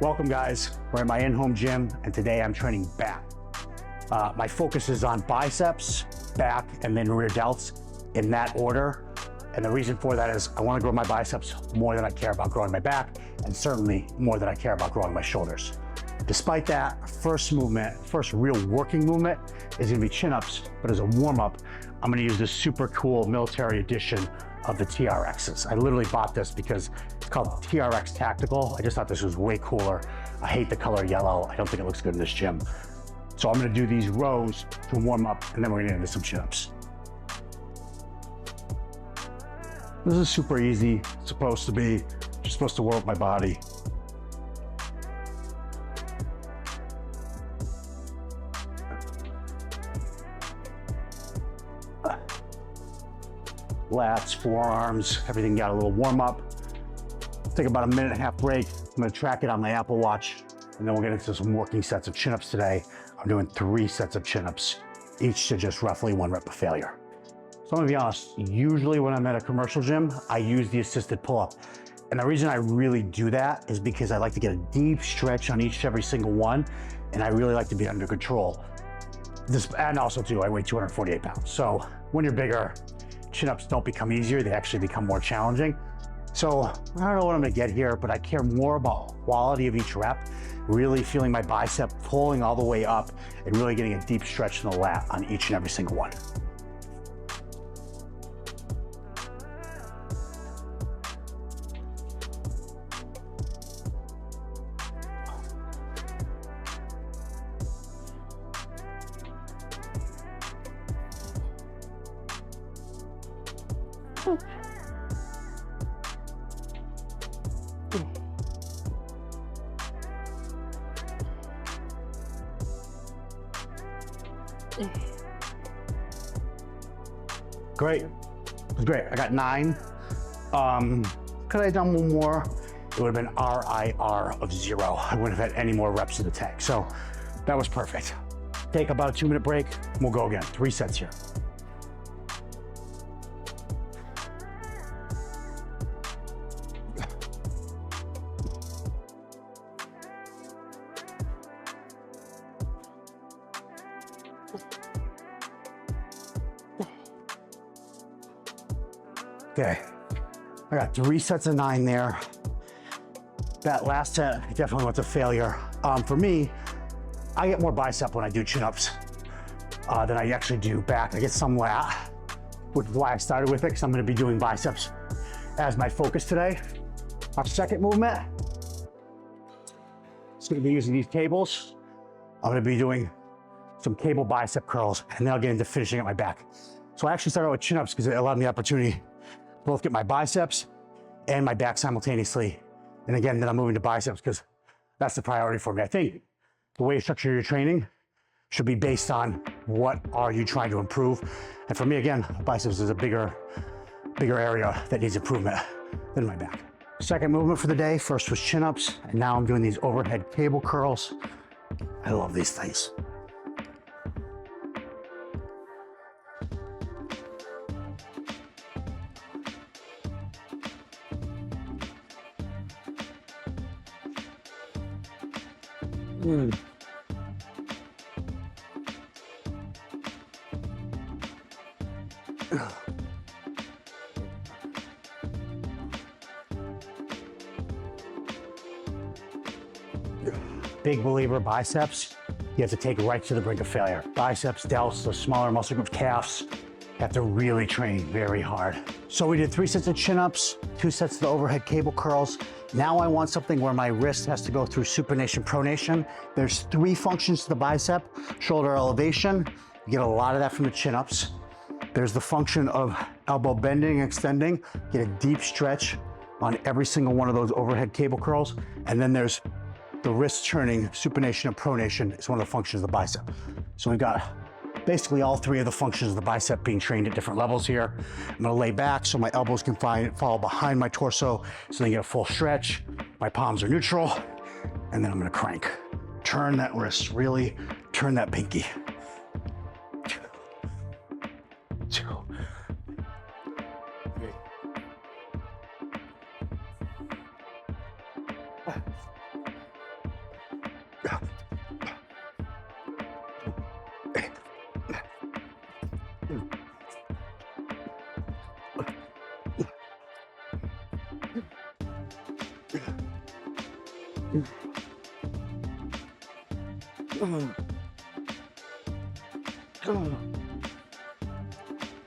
Welcome guys, we're at my in-home gym and today I'm training back. My focus is on biceps, back, and then rear delts in that order. And the reason for that is I want to grow my biceps more than I care about growing my back, and certainly more than I care about growing my shoulders. Despite that, first real working movement is gonna be chin-ups, but as a warm-up, I'm gonna use this super cool military edition of the TRXs. I literally bought this because it's called TRX Tactical. I just thought this was way cooler. I hate the color yellow. I don't think it looks good in this gym. So I'm gonna do these rows to warm up, and then we're gonna get into some chin-ups. This is super easy. It's supposed to be. Just supposed to warm up my body. Lats, forearms, everything got a little warm up. Take about a 1.5-minute break. I'm gonna track it on my Apple Watch, and then we'll get into some working sets of chin-ups today. I'm doing 3 sets of chin-ups, each to just roughly 1 rep of failure. So I'm gonna be honest, usually when I'm at a commercial gym, I use the assisted pull-up. And the reason I really do that is because I like to get a deep stretch on every single one, and I really like to be under control. And also too, I weigh 248 pounds. So when you're bigger, chin-ups don't become easier, they actually become more challenging. So I don't know what I'm gonna get here, but I care more about quality of each rep, really feeling my bicep pulling all the way up and really getting a deep stretch in the lat on each and every single one. Great, it was great. I got 9. Could I have done one more? It would have been RIR of 0. I wouldn't have had any more reps in the tank. So that was perfect. Take about a 2-minute break, and we'll go again. 3 sets here. Okay, I got 3 sets of 9 there. That last set definitely was a failure. For me, I get more bicep when I do chin-ups than I actually do back. I get some lat, which is why I started with it, because I'm gonna be doing biceps as my focus today. Our second movement is gonna be using these cables. I'm gonna be doing some cable bicep curls, and then I'll get into finishing up my back. So I actually started with chin-ups because it allowed me the opportunity both get my biceps and my back simultaneously. And again, then I'm moving to biceps because that's the priority for me. I think the way you structure your training should be based on what are you trying to improve. And for me, again, biceps is a bigger area that needs improvement than my back. Second movement for the day, first was chin-ups, and now I'm doing these overhead cable curls. I love these things. Big believer biceps, you have to take right to the brink of failure. Biceps, delts, those smaller muscle groups, calves, you have to really train very hard. So we did 3 sets of chin-ups, 2 sets of the overhead cable curls. Now I want something where my wrist has to go through supination, pronation. There's 3 functions to the bicep: shoulder elevation, you get a lot of that from the chin-ups. There's the function of elbow bending, extending, get a deep stretch on every single one of those overhead cable curls. And then there's the wrist turning, supination and pronation is one of the functions of the bicep. So we've got basically all 3 of the functions of the bicep being trained at different levels here. I'm gonna lay back so my elbows can fall behind my torso so they get a full stretch. My palms are neutral, and then I'm gonna crank. Turn that wrist, really turn that pinky. 2, 3.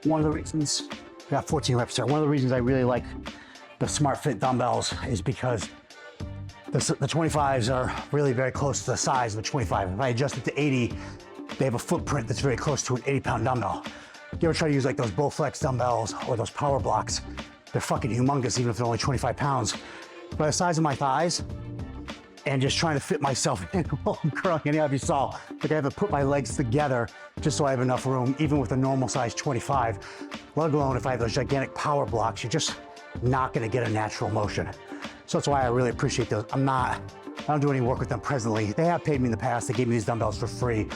One of the reasons, we got 14 reps there. One of the reasons I really like the SmartFit dumbbells is because the 25s are really very close to the size of a 25. If I adjust it to 80, they have a footprint that's very close to an 80-pound dumbbell. You ever try to use like those Bowflex dumbbells or those power blocks? They're fucking humongous, even if they're only 25 pounds. By the size of my thighs, and just trying to fit myself in while I'm curling. Any of you saw, like I have to put my legs together just so I have enough room, even with a normal size 25, let alone if I have those gigantic power blocks, you're just not gonna get a natural motion. So that's why I really appreciate those. I don't do any work with them presently. They have paid me in the past. They gave me these dumbbells for free,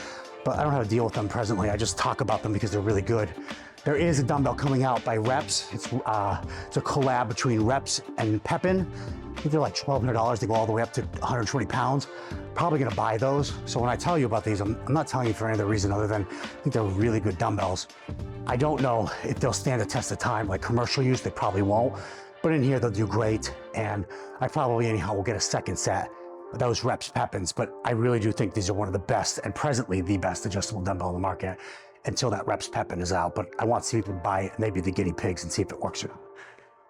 but I don't have to deal with them presently. I just talk about them because they're really good. There is a dumbbell coming out by Reps. It's a collab between Reps and Pepin. I think they're like $1,200. They go all the way up to 120 pounds. Probably gonna buy those. So when I tell you about these, I'm not telling you for any other reason other than I think they're really good dumbbells. I don't know if they'll stand the test of time, like commercial use, they probably won't. But in here, they'll do great. And I probably anyhow will get a second set of those Reps Pepins, but I really do think these are one of the best and presently the best adjustable dumbbell on the market until that Reps Pepin is out. But I want to see people buy it and maybe the guinea pigs and see if it works or not.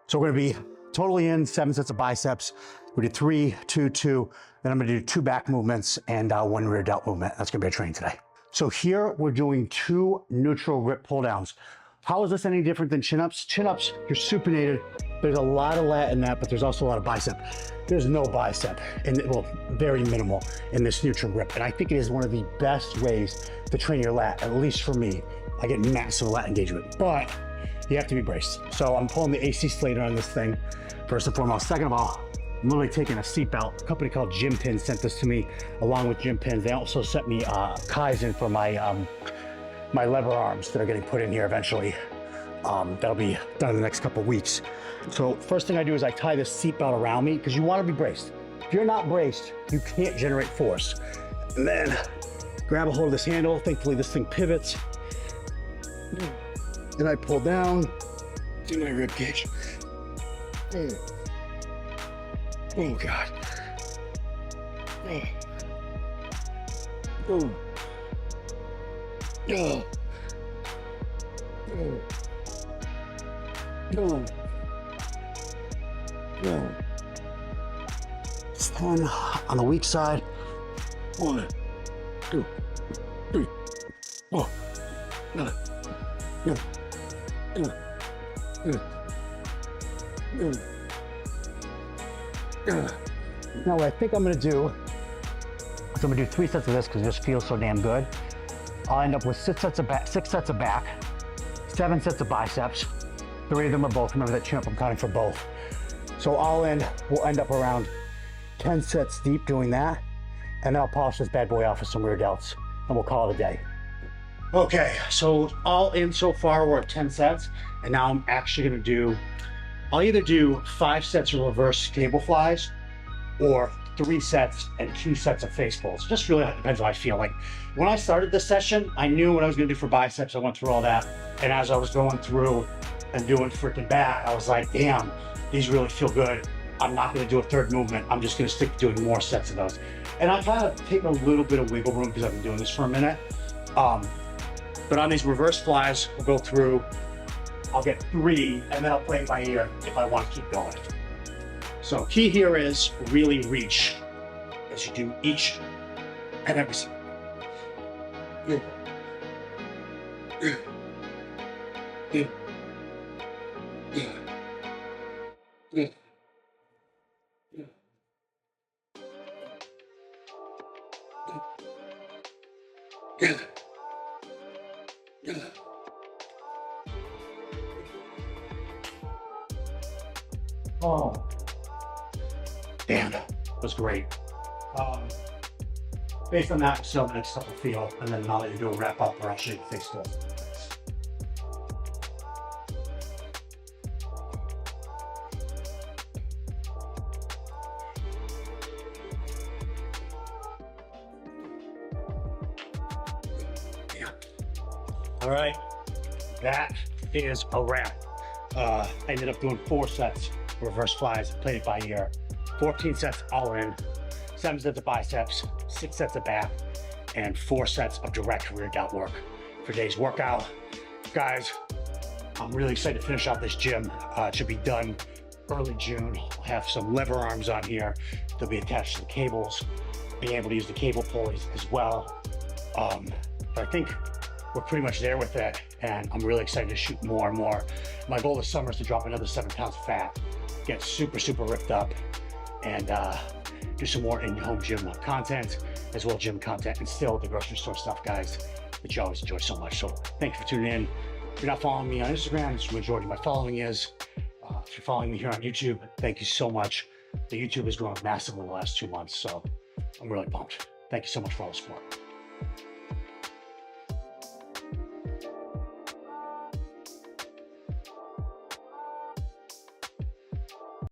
So we're gonna be totally in 7 sets of biceps. We did 3, 2, 2. Then I'm gonna do 2 back movements and 1 rear delt movement. That's gonna be our training today. So here we're doing 2 neutral rip pull downs. How is this any different than chin-ups? Chin-ups, you're supinated. There's a lot of lat in that, but there's also a lot of bicep. There's no bicep, well, very minimal in this neutral grip. And I think it is one of the best ways to train your lat, at least for me. I get massive lat engagement, but you have to be braced. So I'm pulling the AC Slater on this thing, first and foremost. Second of all, I'm literally taking a seat belt. A company called Gym Pins sent this to me, along with Gym Pins. They also sent me Kaizen for my my lever arms that are getting put in here eventually. That'll be done in the next couple of weeks. So first thing I do is I tie this seat belt around me because you want to be braced. If you're not braced, you can't generate force. And then grab a hold of this handle. Thankfully this thing pivots. And I pull down to my rib cage. Oh God. Oh. Oh. Oh. 10 on the weak side. 1, 2, 3, 4. Now what I think I'm gonna do is I'm gonna do 3 sets of this because it just feels so damn good. I'll end up with 6 sets of back, 7 sets of biceps. 3 of them are both. Remember that chin up, I'm counting for both. So we'll end up around 10 sets deep doing that. And then I'll polish this bad boy off with some rear delts and we'll call it a day. Okay, so all in so far, we're at 10 sets. And now I'm actually gonna I'll either do 5 sets of reverse cable flies or 3 sets and 2 sets of face pulls. Just really depends how I feel. Like when I started this session, I knew what I was gonna do for biceps. I went through all that. And as I was going through and doing freaking back, I was like, damn, these really feel good. I'm not gonna do a 3rd movement. I'm just gonna stick to doing more sets of those. And I kind of take a little bit of wiggle room because I've been doing this for a minute. But on these reverse flies, we'll go through, I'll get 3 and then I'll play it by ear if I want to keep going. So key here is really reach as you do each and every set. Oh, damn, that was great. Based on that, still the next couple feel, and then now that you do a wrap up, or I'll show you the face pull. All right, that is a wrap. I ended up doing 4 sets reverse flies, played it by ear. 14 sets all in. 7 sets of biceps, 6 sets of back, and 4 sets of direct rear delt work for today's workout. Guys, I'm really excited to finish out this gym. It should be done early June. I'll have some lever arms on here. They'll be attached to the cables, being able to use the cable pulleys as well. But I think we're pretty much there with that, and I'm really excited to shoot more and more. My goal this summer is to drop another 7 pounds of fat, get super, super ripped up, and do some more in-home gym content, as well as gym content, and still the grocery store stuff, guys, that you always enjoy so much. So thank you for tuning in. If you're not following me on Instagram, which the majority of my following is, if you're following me here on YouTube, thank you so much. The YouTube has grown massively in the last 2 months, so I'm really pumped. Thank you so much for all the support.